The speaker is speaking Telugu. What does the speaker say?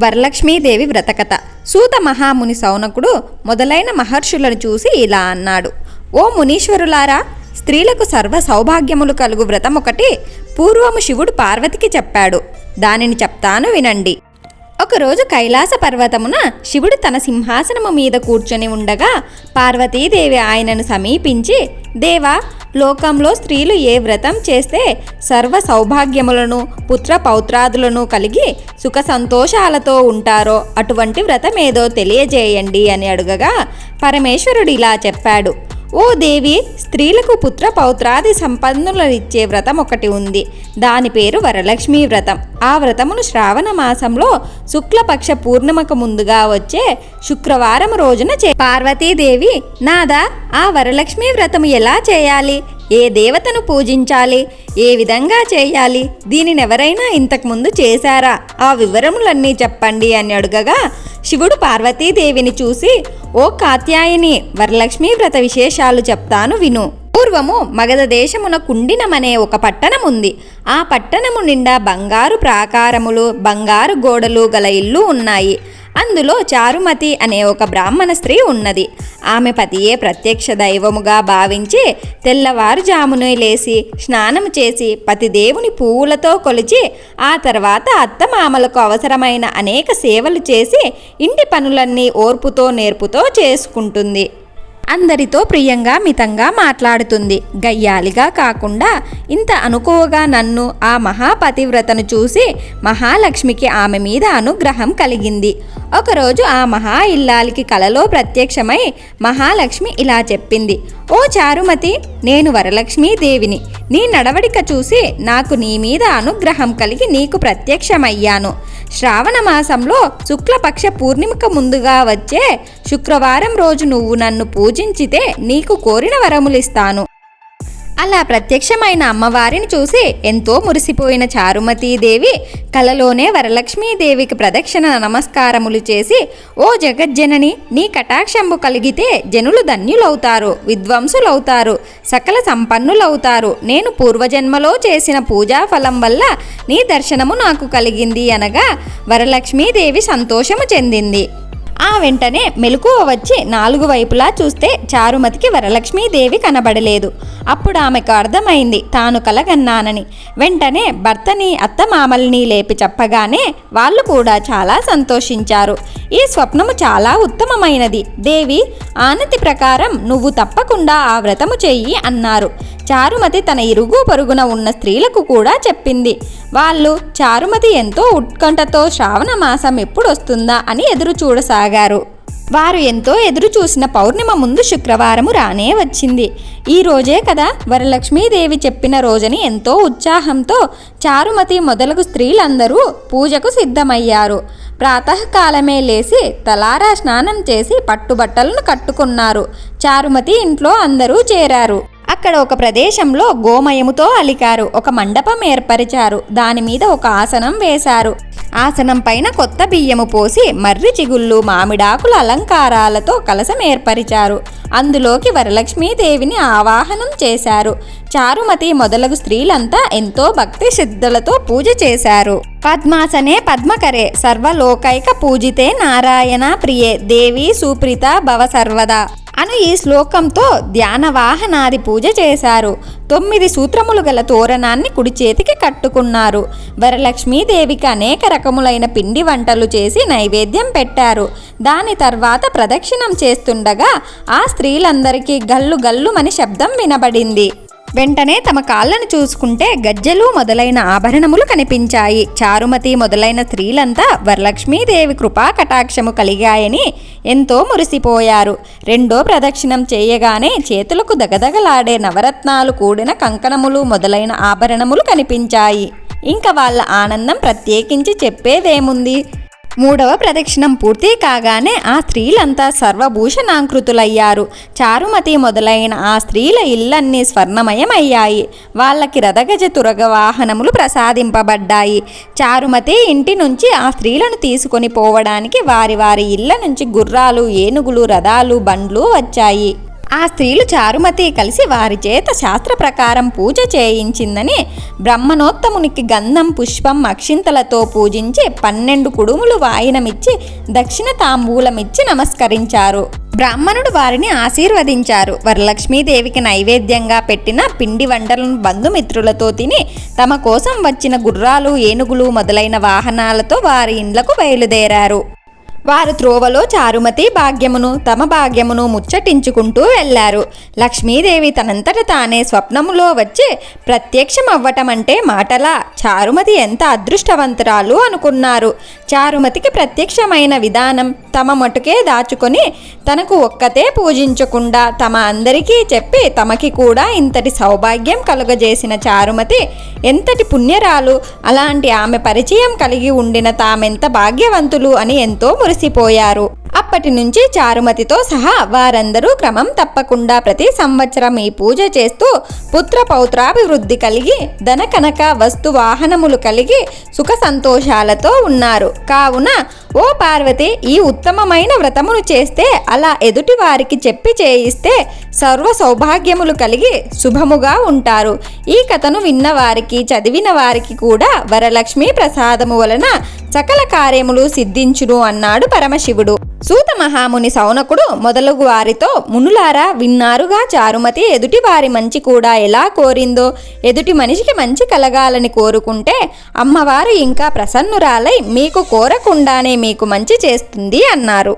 వరలక్ష్మీదేవి వ్రతకథ. సూత మహాముని సౌనకుడు మొదలైన మహర్షులను చూసి ఇలా అన్నాడు. ఓ మునీశ్వరులారా, స్త్రీలకు సర్వ సౌభాగ్యములు కలుగు వ్రతం ఒకటి పూర్వము శివుడు పార్వతికి చెప్పాడు. దానిని చెప్తాను వినండి. ఒకరోజు కైలాస పర్వతమున శివుడు తన సింహాసనము మీద కూర్చొని ఉండగా పార్వతీదేవి ఆయనను సమీపించి, దేవా, లోకంలో స్త్రీలు ఏ వ్రతం చేస్తే సర్వ సౌభాగ్యములను పుత్ర పౌత్రాదులను కలిగి సుఖ సంతోషాలతో ఉంటారో అటువంటి వ్రతం ఏదో తెలియజేయండి అని అడుగగా పరమేశ్వరుడు ఇలా చెప్పాడు. ఓ దేవి, స్త్రీలకు పుత్ర పౌత్రాది సంపన్నులనిచ్చే వ్రతం ఒకటి ఉంది. దాని పేరు వరలక్ష్మీ వ్రతం. ఆ వ్రతమును శ్రావణ మాసంలో శుక్లపక్ష పూర్ణిమకు ముందుగా వచ్చే శుక్రవారం రోజున పార్వతీదేవి, నాదా, ఆ వరలక్ష్మీ వ్రతము ఎలా చేయాలి, ఏ దేవతను పూజించాలి, ఏ విధంగా చేయాలి, దీనిని ఎవరైనా ఇంతకుముందు చేశారా, ఆ వివరములన్నీ చెప్పండి అని అడుగగా శివుడు పార్వతీదేవిని చూసి, ఓ కాత్యాయని, వరలక్ష్మీ వ్రత విశేషాలు చెప్తాను విను. పూర్వము మగధ దేశమున కుండినమనే ఒక పట్టణం ఉంది. ఆ పట్టణము నిండా బంగారు ప్రాకారములు, బంగారు గోడలు గల ఇల్లు ఉన్నాయి. అందులో చారుమతి అనే ఒక బ్రాహ్మణ స్త్రీ ఉన్నది. ఆమె పతియే ప్రత్యక్ష దైవముగా భావించి తెల్లవారుజామునే లేచి స్నానము చేసి పతిదేవుని పువ్వులతో కొలిచి ఆ తర్వాత అత్తమామలకు అవసరమైన అనేక సేవలు చేసి ఇంటి పనులన్నీ ఓర్పుతో నేర్పుతో చేసుకుంటుంది. అందరితో ప్రియంగా మితంగా మాట్లాడుతుంది. గయ్యాలిగా కాకుండా ఇంత అనుకోగా నన్ను ఆ మహాపతివ్రతను చూసి మహాలక్ష్మికి ఆమె మీద అనుగ్రహం కలిగింది. ఒకరోజు ఆ మహా ఇల్లాలికి కలలో ప్రత్యక్షమై మహాలక్ష్మి ఇలా చెప్పింది. ఓ చారుమతి, నేను వరలక్ష్మీదేవిని. నీ నడవడిక చూసి నాకు నీ మీద అనుగ్రహం కలిగి నీకు ప్రత్యక్షమయ్యాను. శ్రావణ మాసంలో శుక్లపక్ష పూర్ణిమకు ముందుగా వచ్చే శుక్రవారం రోజు నువ్వు నన్ను పూజించితే నీకు కోరిన వరములిస్తాను. అలా ప్రత్యక్షమైన అమ్మవారిని చూసి ఎంతో మురిసిపోయిన చారుమతీదేవి కలలోనే వరలక్ష్మీదేవికి ప్రదక్షిణ నమస్కారములు చేసి, ఓ జగజ్జనని, నీ కటాక్షంబు కలిగితే జనులు ధన్యులవుతారు, విద్వాంసులవుతారు, సకల సంపన్నులవుతారు. నేను పూర్వజన్మలో చేసిన పూజా ఫలం వల్ల నీ దర్శనము నాకు కలిగింది అనగా వరలక్ష్మీదేవి సంతోషము చెందింది. ఆ వెంటనే మెలకువ వచ్చి నాలుగు వైపులా చూస్తే చారుమతికి వరలక్ష్మీదేవి కనబడలేదు. అప్పుడు ఆమెకు అర్థమైంది తాను కలగన్నానని. వెంటనే భర్తని అత్తమామల్ని లేపి చెప్పగానే వాళ్ళు కూడా చాలా సంతోషించారు. ఈ స్వప్నము చాలా ఉత్తమమైనది దేవి, ఆనతి ప్రకారం నువ్వు తప్పకుండా ఆ వ్రతము చెయ్యి అన్నారు. చారుమతి తన ఇరుగు పొరుగున ఉన్న స్త్రీలకు కూడా చెప్పింది. వాళ్ళు చారుమతి ఎంతో ఉత్కంఠతో శ్రావణ మాసం ఎప్పుడు వస్తుందా అని ఎదురు చూడసాగారు. వారు ఎంతో ఎదురు చూసిన పౌర్ణిమ ముందు శుక్రవారము రానే వచ్చింది. ఈ రోజే కదా వరలక్ష్మీదేవి చెప్పిన రోజని ఎంతో ఉత్సాహంతో చారుమతి మొదలగు స్త్రీలందరూ పూజకు సిద్ధమయ్యారు. ప్రాతకాలమే లేచి తలారా స్నానం చేసి పట్టుబట్టలను కట్టుకున్నారు. చారుమతి ఇంట్లో అందరూ చేరారు. అక్కడ ఒక ప్రదేశంలో గోమయముతో అలికారు. ఒక మండపం ఏర్పరిచారు. దాని మీద ఒక ఆసనం వేశారు. ఆసనం పైన కొత్త బియ్యము పోసి మర్రి చిగుళ్ళు, మామిడాకుల అలంకారాలతో కలశం ఏర్పరిచారు. అందులోకి వరలక్ష్మీదేవిని ఆవాహనం చేశారు. చారుమతి మొదలగు స్త్రీలంతా ఎంతో భక్తి శ్రద్ధలతో పూజ చేశారు. పద్మాసనే పద్మకరే సర్వలోకైక పూజితే నారాయణ ప్రియే దేవి సుప్రీత భవ సర్వదా అను ఈ శ్లోకంతో ధ్యానవాహనాది పూజ చేశారు. 9 సూత్రములు గల తోరణాన్ని కుడి చేతికి కట్టుకున్నారు. వరలక్ష్మీదేవికి అనేక రకములైన పిండి వంటలు చేసి నైవేద్యం పెట్టారు. దాని తర్వాత ప్రదక్షిణం చేస్తుండగా ఆ స్త్రీలందరికీ గల్లు గల్లుమని శబ్దం వినబడింది. వెంటనే తమ కాళ్ళను చూసుకుంటే గజ్జెలు మొదలైన ఆభరణములు కనిపించాయి. చారుమతి మొదలైన స్త్రీలంతా వరలక్ష్మీదేవి కృపా కటాక్షము కలిగాయని ఎంతో మురిసిపోయారు. రెండో ప్రదక్షిణం చేయగానే చేతులకు దగదగలాడే నవరత్నాలు కూడిన కంకణములు మొదలైన ఆభరణములు కనిపించాయి. ఇంకా వాళ్ళ ఆనందం ప్రత్యేకించి చెప్పేదేముంది. మూడవ ప్రదక్షిణం పూర్తి కాగానే ఆ స్త్రీలంతా సర్వభూషణాంకృతులయ్యారు. చారుమతి మొదలైన ఆ స్త్రీల ఇళ్ళన్నీ స్వర్ణమయమయ్యాయి. వాళ్ళకి రథగజ తురగ వాహనములు ప్రసాదింపబడ్డాయి. చారుమతి ఇంటి నుంచి ఆ స్త్రీలను తీసుకొని పోవడానికి వారి వారి ఇళ్ళ నుంచి గుర్రాలు, ఏనుగులు, రథాలు, బండ్లు వచ్చాయి. ఆ స్త్రీలు చారుమతి కలిసి వారి చేత శాస్త్ర ప్రకారం పూజ చేయించిందని బ్రహ్మణోత్తమునికి గంధం పుష్పం అక్షింతలతో పూజించి 12 కుడుములు వాయినమిచ్చి దక్షిణ తాంబూలమిచ్చి నమస్కరించారు. బ్రాహ్మణుడు వారిని ఆశీర్వదించారు. వరలక్ష్మీదేవికి నైవేద్యంగా పెట్టిన పిండి వంటలను బంధుమిత్రులతో తిని తమ కోసం వచ్చిన గుర్రాలు ఏనుగులు మొదలైన వాహనాలతో వారి ఇండ్లకు బయలుదేరారు. వారు త్రోవలో చారుమతి భాగ్యమును తమ భాగ్యమును ముచ్చటించుకుంటూ వెళ్లారు. లక్ష్మీదేవి తనంతట తానే స్వప్నములో వచ్చి ప్రత్యక్షమవ్వటం అంటే మాటలా? చారుమతి ఎంత అదృష్టవంతురాలు అనుకున్నారు. చారుమతికి ప్రత్యక్షమైన విధానం తమ మటుకే దాచుకొని తనకు ఒక్కతే పూజించకుండా తమ అందరికీ చెప్పి తమకి కూడా ఇంతటి సౌభాగ్యం కలుగజేసిన చారుమతి ఎంతటి పుణ్యరాలు, అలాంటి ఆమె పరిచయం కలిగి ఉండిన తామెంత భాగ్యవంతులు అని ఎంతో మురిసిపోయారు. అప్పటి నుంచి చారుమతితో సహా వారందరూ క్రమం తప్పకుండా ప్రతి సంవత్సరం ఈ పూజ చేస్తూ పుత్ర పౌత్రాభివృద్ధి కలిగి ధన కనక వస్తు వాహనములు కలిగి సుఖ సంతోషాలతో ఉన్నారు. కావున ఓ పార్వతి, ఈ ఉత్తమమైన వ్రతమును చేస్తే, అలా ఎదుటి వారికి చెప్పి చేయిస్తే సర్వ సౌభాగ్యములు కలిగి శుభముగా ఉంటారు. ఈ కథను విన్న వారికి చదివిన వారికి కూడా వరలక్ష్మి ప్రసాదము వలన సకల కార్యములు సిద్ధించును అన్నాడు పరమశివుడు. సూత మహాముని సౌనకుడు మొదలగు వారితో, మునులారా విన్నారుగా, చారుమతి ఎదుటి వారి మంచి కూడా ఎలా కోరిందో. ఎదుటి మనిషికి మంచి కలగాలని కోరుకుంటే అమ్మవారు ఇంకా ప్రసన్నురాలై మీకు కోరకుండానే మీకు మంచి చేస్తుంది అన్నారు.